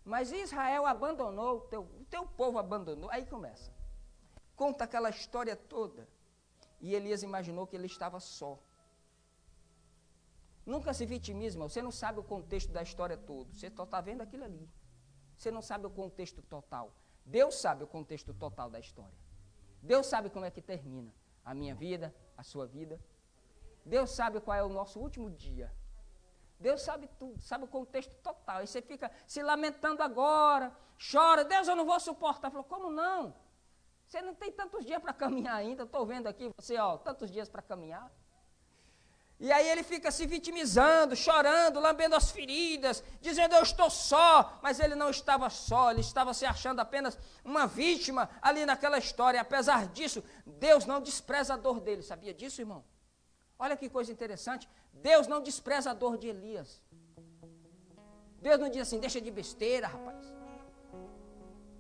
Mas Israel abandonou, o teu povo abandonou. Aí começa. Conta aquela história toda. E Elias imaginou que ele estava só. Nunca se vitimize, irmão. Você não sabe o contexto da história toda. Você só está vendo aquilo ali. Você não sabe o contexto total. Deus sabe o contexto total da história. Deus sabe como é que termina a minha vida, a sua vida. Deus sabe qual é o nosso último dia. Deus sabe tudo, sabe o contexto total. Aí você fica se lamentando agora, chora, Deus, eu não vou suportar. Falou, como não? Você não tem tantos dias para caminhar ainda, estou vendo aqui você, tantos dias para caminhar. E aí ele fica se vitimizando, chorando, lambendo as feridas, dizendo eu estou só, mas ele não estava só, ele estava se achando apenas uma vítima ali naquela história. Apesar disso, Deus não despreza a dor dele, sabia disso, irmão? Olha que coisa interessante, Deus não despreza a dor de Elias. Deus não diz assim, deixa de besteira, rapaz.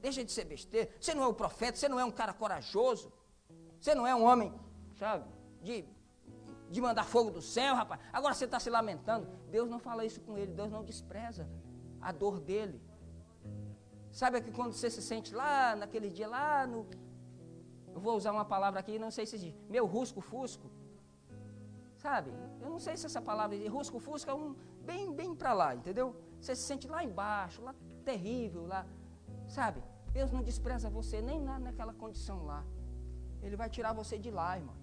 Deixa de ser besteira. Você não é o profeta, você não é um cara corajoso. Você não é um homem, sabe, de mandar fogo do céu, rapaz. Agora você está se lamentando. Deus não fala isso com ele, Deus não despreza a dor dele. Sabe que quando você se sente lá, naquele dia, lá no... Eu vou usar uma palavra aqui, não sei se diz, meu rusco-fusco. Sabe, eu não sei se essa palavra, rusco-fusco é bem para lá, entendeu? Você se sente lá embaixo, lá terrível, lá, sabe? Deus não despreza você nem naquela condição lá. Ele vai tirar você de lá, irmão.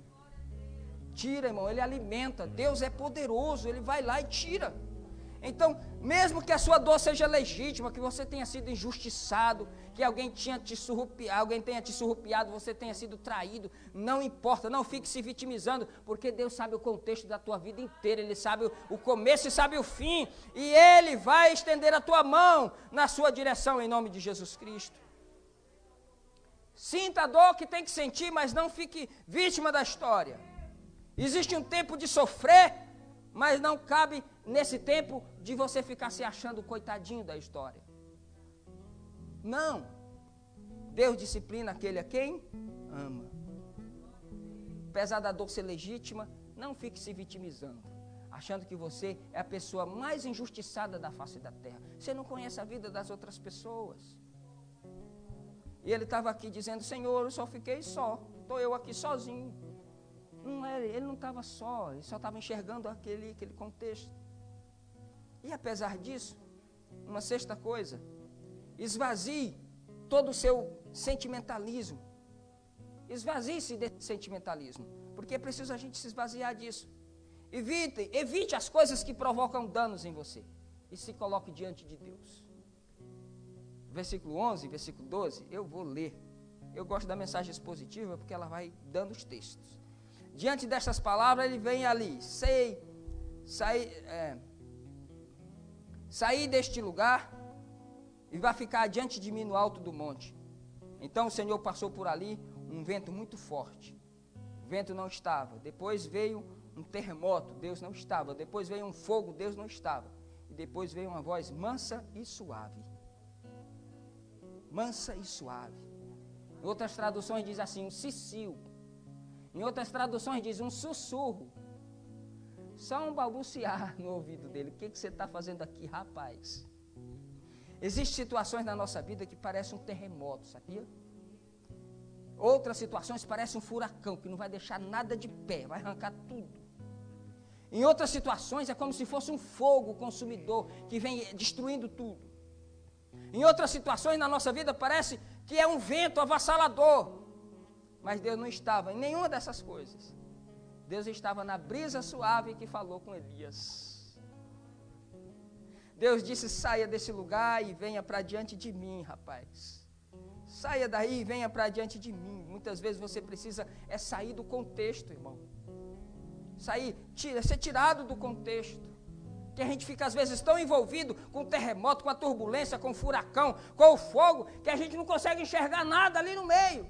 Tira, irmão, ele alimenta. Deus é poderoso, ele vai lá e tira. Então, mesmo que a sua dor seja legítima, que você tenha sido injustiçado, que alguém tenha te surrupiado, você tenha sido traído, não importa, não fique se vitimizando, porque Deus sabe o contexto da tua vida inteira, Ele sabe o começo e sabe o fim, e Ele vai estender a tua mão na sua direção, em nome de Jesus Cristo. Sinta a dor que tem que sentir, mas não fique vítima da história. Existe um tempo de sofrer, mas não cabe nesse tempo de você ficar se achando coitadinho da história. Não. Deus disciplina aquele a quem ama. Apesar da dor ser legítima, não fique se vitimizando, achando que você é a pessoa mais injustiçada da face da terra. Você não conhece a vida das outras pessoas. E ele estava aqui dizendo, Senhor, eu só fiquei só. Estou eu aqui sozinho. Não era, ele não estava só, ele só estava enxergando aquele contexto. E apesar disso, uma sexta coisa, esvazie todo o seu sentimentalismo. Esvazie-se desse sentimentalismo, porque é preciso a gente se esvaziar disso. Evite as coisas que provocam danos em você e se coloque diante de Deus. Versículo 11, versículo 12, eu vou ler. Eu gosto da mensagem expositiva porque ela vai dando os textos. Diante destas palavras, ele vem ali, saí deste lugar e vai ficar diante de mim no alto do monte. Então o Senhor passou por ali, um vento muito forte. O vento não estava. Depois veio um terremoto, Deus não estava. Depois veio um fogo, Deus não estava. E depois veio uma voz mansa e suave. Mansa e suave. Em outras traduções diz assim, um cicio. Em outras traduções diz um sussurro. Só um balbuciar no ouvido dele. O que você está fazendo aqui, rapaz? Existem situações na nossa vida que parecem um terremoto, sabia? Outras situações parecem um furacão, que não vai deixar nada de pé, vai arrancar tudo. Em outras situações é como se fosse um fogo consumidor, que vem destruindo tudo. Em outras situações na nossa vida parece que é um vento avassalador. Mas Deus não estava em nenhuma dessas coisas. Deus estava na brisa suave que falou com Elias. Deus disse, saia desse lugar e venha para diante de mim, rapaz. Saia daí e venha para diante de mim. Muitas vezes você precisa sair do contexto, irmão. Ser tirado do contexto. Que a gente fica às vezes tão envolvido com o terremoto, com a turbulência, com o furacão, com o fogo, que a gente não consegue enxergar nada ali no meio.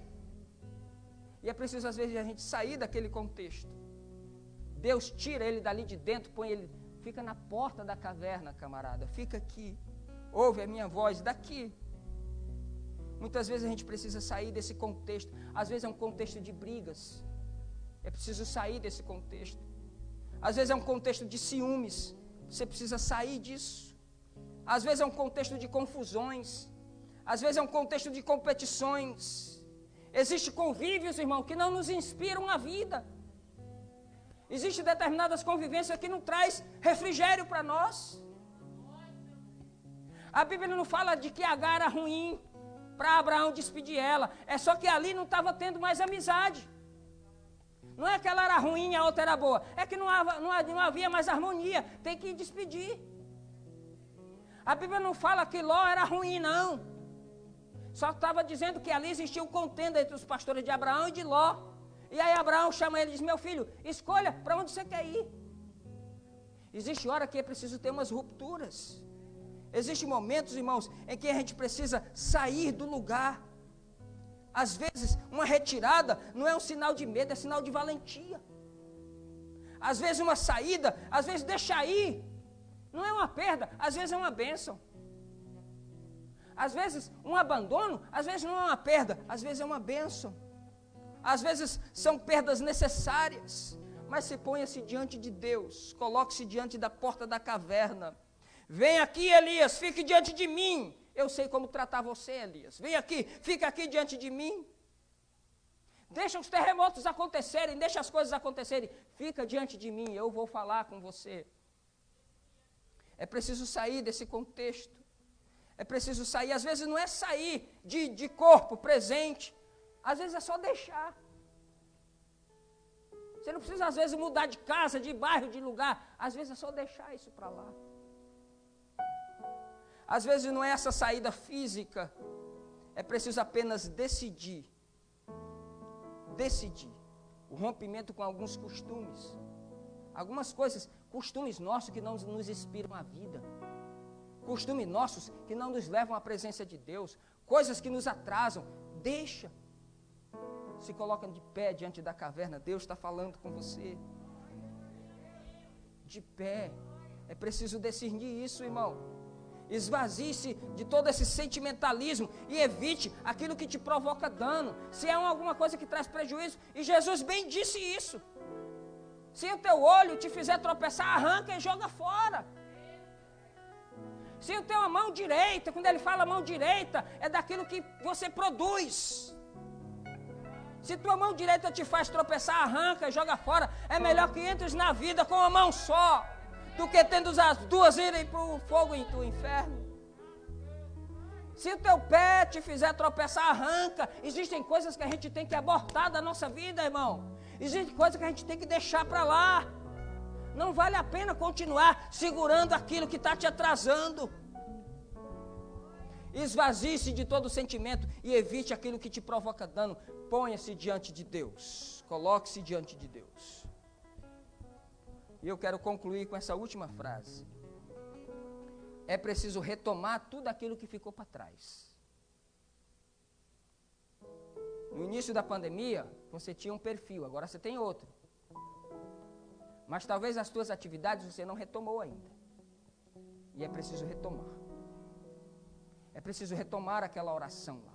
E é preciso às vezes a gente sair daquele contexto. Deus tira ele dali de dentro, põe ele, fica na porta da caverna, camarada, fica aqui, ouve a minha voz daqui. Muitas vezes a gente precisa sair desse contexto, às vezes é um contexto de brigas, é preciso sair desse contexto. Às vezes é um contexto de ciúmes, você precisa sair disso. Às vezes é um contexto de confusões, às vezes é um contexto de competições. Existem convívios, irmão, que não nos inspiram a vida. Existem determinadas convivências que não traz refrigério para nós. A Bíblia não fala de que Agar era ruim para Abraão despedir ela. É só que ali não estava tendo mais amizade. Não é que ela era ruim e a outra era boa. É que não havia mais harmonia. Tem que despedir. A Bíblia não fala que Ló era ruim, não. Só estava dizendo que ali existia um contenda entre os pastores de Abraão e de Ló. E aí Abraão chama ele e diz, meu filho, escolha para onde você quer ir. Existe hora que é preciso ter umas rupturas. Existem momentos, irmãos, em que a gente precisa sair do lugar. Às vezes, uma retirada não é um sinal de medo, é sinal de valentia. Às vezes uma saída, às vezes deixar ir, não é uma perda, às vezes é uma bênção. Às vezes um abandono, às vezes não é uma perda, às vezes é uma bênção. Às vezes são perdas necessárias, mas se ponha-se diante de Deus, coloque-se diante da porta da caverna. Vem aqui, Elias, fique diante de mim. Eu sei como tratar você, Elias. Vem aqui, fica aqui diante de mim. Deixa os terremotos acontecerem, deixa as coisas acontecerem. Fica diante de mim, eu vou falar com você. É preciso sair desse contexto. É preciso sair, às vezes não é sair de corpo presente, às vezes é só deixar. Você não precisa às vezes mudar de casa, de bairro, de lugar, às vezes é só deixar isso para lá. Às vezes não é essa saída física, é preciso apenas decidir o rompimento com alguns costumes, algumas coisas, costumes nossos que não nos inspiram a vida. Costumes nossos que não nos levam à presença de Deus, coisas que nos atrasam, deixa. Se coloca de pé diante da caverna, Deus está falando com você. De pé, é preciso discernir isso, irmão. Esvazie-se de todo esse sentimentalismo e evite aquilo que te provoca dano. Se é alguma coisa que traz prejuízo, e Jesus bem disse isso. Se o teu olho te fizer tropeçar, arranca e joga fora. Se eu tenho a mão direita, quando ele fala mão direita, é daquilo que você produz. Se tua mão direita te faz tropeçar, arranca e joga fora. É melhor que entres na vida com uma mão só do que tendo as duas irem para o fogo do inferno. Se o teu pé te fizer tropeçar, arranca. Existem coisas que a gente tem que abortar da nossa vida, irmão. Existem coisas que a gente tem que deixar para lá. Não vale a pena continuar segurando aquilo que está te atrasando. Esvazie-se de todo sentimento e evite aquilo que te provoca dano. Ponha-se diante de Deus. Coloque-se diante de Deus. E eu quero concluir com essa última frase. É preciso retomar tudo aquilo que ficou para trás. No início da pandemia, você tinha um perfil, agora você tem outro. Mas talvez as tuas atividades você não retomou ainda. E é preciso retomar. É preciso retomar aquela oração lá.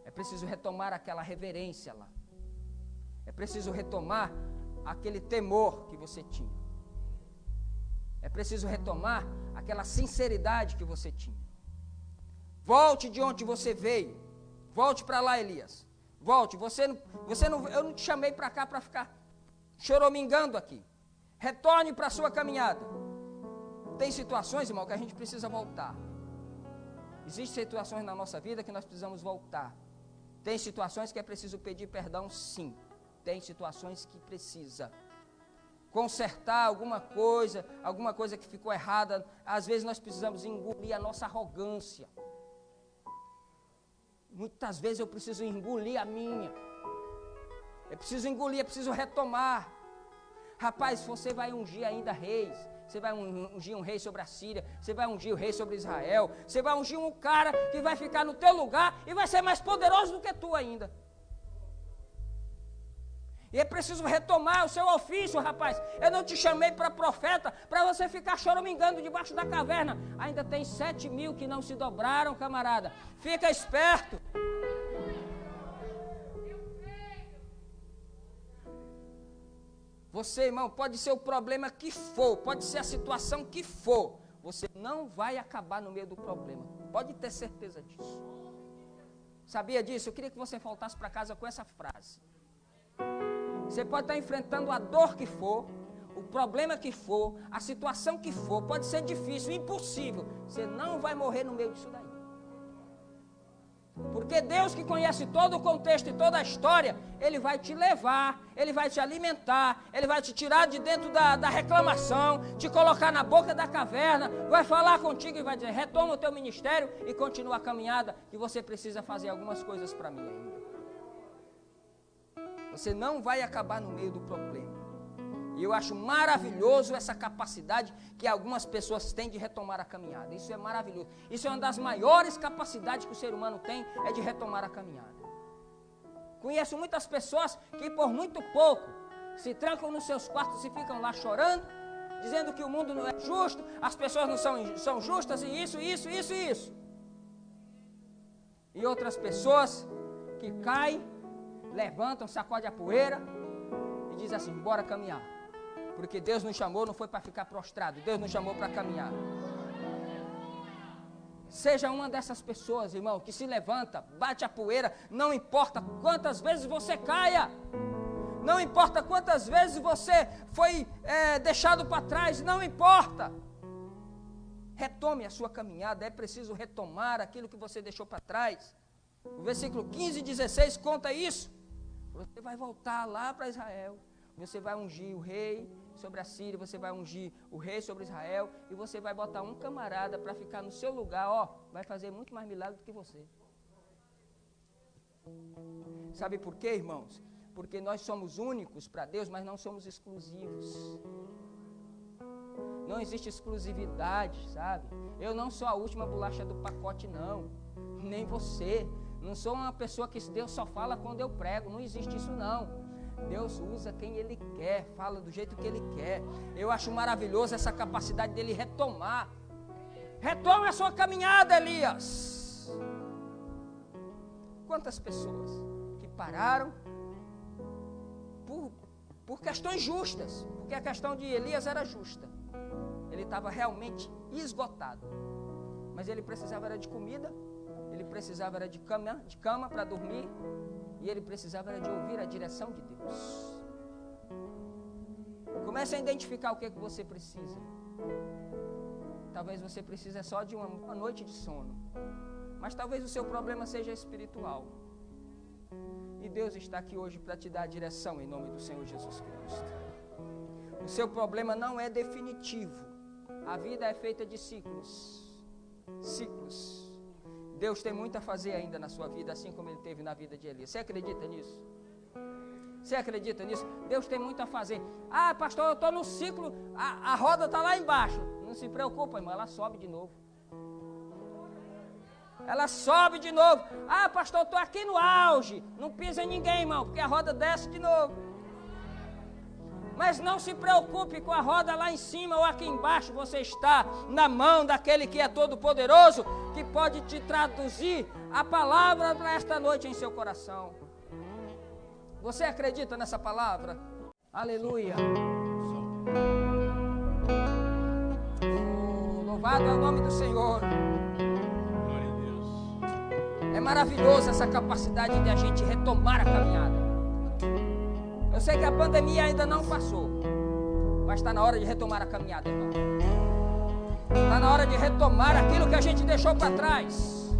É preciso retomar aquela reverência lá. É preciso retomar aquele temor que você tinha. É preciso retomar aquela sinceridade que você tinha. Volte de onde você veio. Volte para lá, Elias. Volte. Eu não te chamei para cá para ficar choramingando aqui. Retorne para a sua caminhada. Tem situações, irmão, que a gente precisa voltar. Existem situações na nossa vida que nós precisamos voltar. Tem situações que é preciso pedir perdão, sim. Tem situações que precisa consertar alguma coisa que ficou errada. Às vezes nós precisamos engolir a nossa arrogância. Muitas vezes eu preciso engolir a minha. Eu preciso engolir, eu preciso retomar. Rapaz, você vai ungir ainda reis. Você vai ungir um rei sobre a Síria. Você vai ungir o rei sobre Israel. Você vai ungir um cara que vai ficar no teu lugar e vai ser mais poderoso do que tu ainda. E é preciso retomar o seu ofício, rapaz. Eu não te chamei para profeta, para você ficar choramingando debaixo da caverna. Ainda tem 7.000 que não se dobraram, camarada. Fica esperto. Você, irmão, pode ser o problema que for, pode ser a situação que for. Você não vai acabar no meio do problema. Pode ter certeza disso. Sabia disso? Eu queria que você voltasse para casa com essa frase. Você pode estar enfrentando a dor que for, o problema que for, a situação que for, pode ser difícil, impossível. Você não vai morrer no meio disso daí. Porque Deus, que conhece todo o contexto e toda a história, Ele vai te levar, Ele vai te alimentar, Ele vai te tirar de dentro da reclamação, te colocar na boca da caverna, vai falar contigo e vai dizer, retoma o teu ministério e continua a caminhada, que você precisa fazer algumas coisas para mim ainda. Você não vai acabar no meio do problema. E eu acho maravilhoso essa capacidade que algumas pessoas têm de retomar a caminhada. Isso é maravilhoso. Isso é uma das maiores capacidades que o ser humano tem, é de retomar a caminhada. Conheço muitas pessoas que por muito pouco se trancam nos seus quartos e ficam lá chorando, dizendo que o mundo não é justo, as pessoas não são justas, e isso. E outras pessoas que caem, levantam, sacodem a poeira e dizem assim, bora caminhar. Porque Deus nos chamou, não foi para ficar prostrado, Deus nos chamou para caminhar. Seja uma dessas pessoas, irmão, que se levanta, bate a poeira, não importa quantas vezes você caia, não importa quantas vezes você foi deixado para trás, não importa. Retome a sua caminhada, é preciso retomar aquilo que você deixou para trás. O versículo 15 e 16 conta isso. Você vai voltar lá para Israel, você vai ungir o rei sobre a Síria, você vai ungir o rei sobre Israel, e você vai botar um camarada para ficar no seu lugar, vai fazer muito mais milagre do que você. Sabe por quê, irmãos? Porque nós somos únicos para Deus, mas não somos exclusivos. Não existe exclusividade, sabe? Eu não sou a última bolacha do pacote, não. Nem você. Não sou uma pessoa que Deus só fala quando eu prego. Não existe isso, não. Deus usa quem Ele quer, fala do jeito que Ele quer. Eu acho maravilhoso essa capacidade dele retomar. Retome a sua caminhada, Elias. Quantas pessoas que pararam por questões justas, porque a questão de Elias era justa. Ele estava realmente esgotado, mas ele precisava era de comida, ele precisava era de cama para dormir, e ele precisava era de ouvir a direção de Deus. Comece a identificar o que você precisa. Talvez você precise só de uma noite de sono. Mas talvez o seu problema seja espiritual. E Deus está aqui hoje para te dar a direção em nome do Senhor Jesus Cristo. O seu problema não é definitivo. A vida é feita de ciclos. Ciclos. Deus tem muito a fazer ainda na sua vida, assim como Ele teve na vida de Elias. Você acredita nisso? Você acredita nisso? Deus tem muito a fazer. Ah, pastor, eu estou no ciclo, a roda está lá embaixo. Não se preocupa, irmão, ela sobe de novo. Ela sobe de novo. Ah, pastor, eu estou aqui no auge. Não pisa em ninguém, irmão, porque a roda desce de novo. Mas não se preocupe com a roda lá em cima ou aqui embaixo. Você está na mão daquele que é todo poderoso, que pode te traduzir a palavra para esta noite em seu coração. Você acredita nessa palavra? Aleluia. Oh, louvado é o nome do Senhor. Glória a Deus. É maravilhoso essa capacidade de a gente retomar a caminhada. Eu sei que a pandemia ainda não passou, mas está na hora de retomar a caminhada, irmão. Está na hora de retomar aquilo que a gente deixou para trás.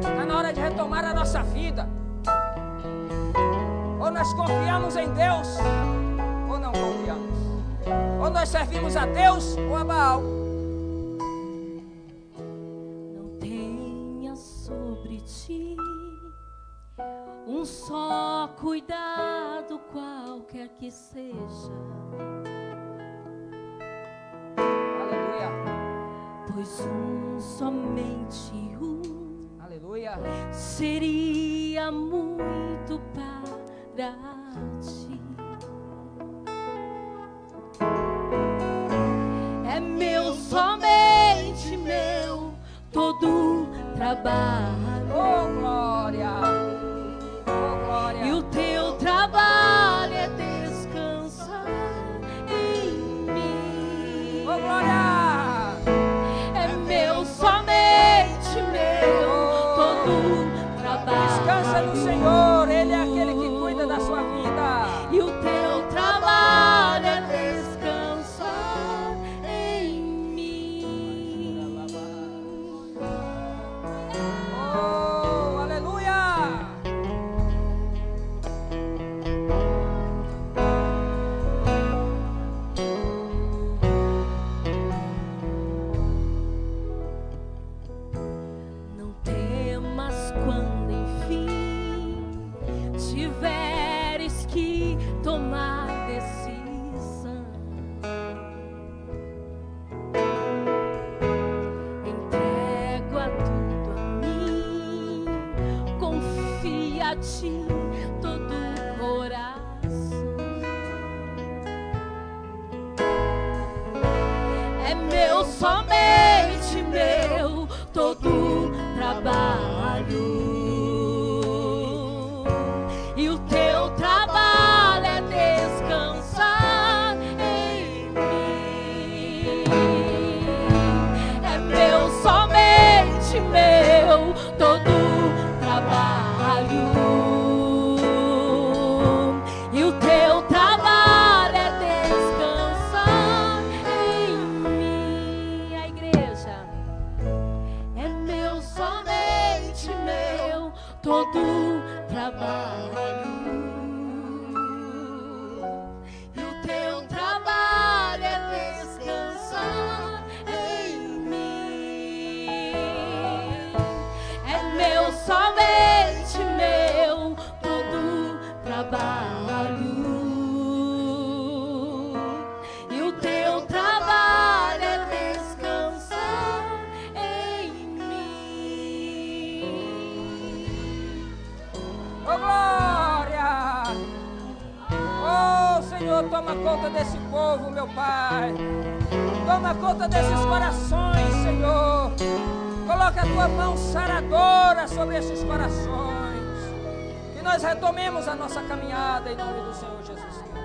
Está na hora de retomar a nossa vida. Ou nós confiamos em Deus, ou não confiamos. Ou nós servimos a Deus ou a Baal. Não tenha sobre ti um só cuidado, qualquer que seja. Aleluia. Pois somente Aleluia. seria muito para ti. É meu, somente meu, todo trabalho. Oh, glória. Oh, glória. E o teu trabalho é descansar em mim. Oh, glória. É meu, somente meu, todo trabalho. Descansa no Senhor, Ele é aquele que cuida da sua vida. E o teu trabalho é descansar em mim. Oh, aleluia. Não temas quando enfim tiveres que tomar decisão. Entrego-a tudo a mim, confia a ti todo o coração. É meu, somente meu, todo trabalho. E o teu trabalho é descansar em mim. É meu, somente meu, todo trabalho. E o teu trabalho é descansar em mim. A igreja é meu, somente meu, todo trabalho. E o teu trabalho é descansar em mim. É meu, somente meu, todo trabalho. E o teu trabalho é descansar em mim. Oh, glória. Oh, Senhor, toma conta desse povo, meu Pai. Toma conta desses corações, Senhor. Coloca a tua mão saradora sobre esses corações. Que nós retomemos a nossa caminhada em nome do Senhor Jesus Cristo.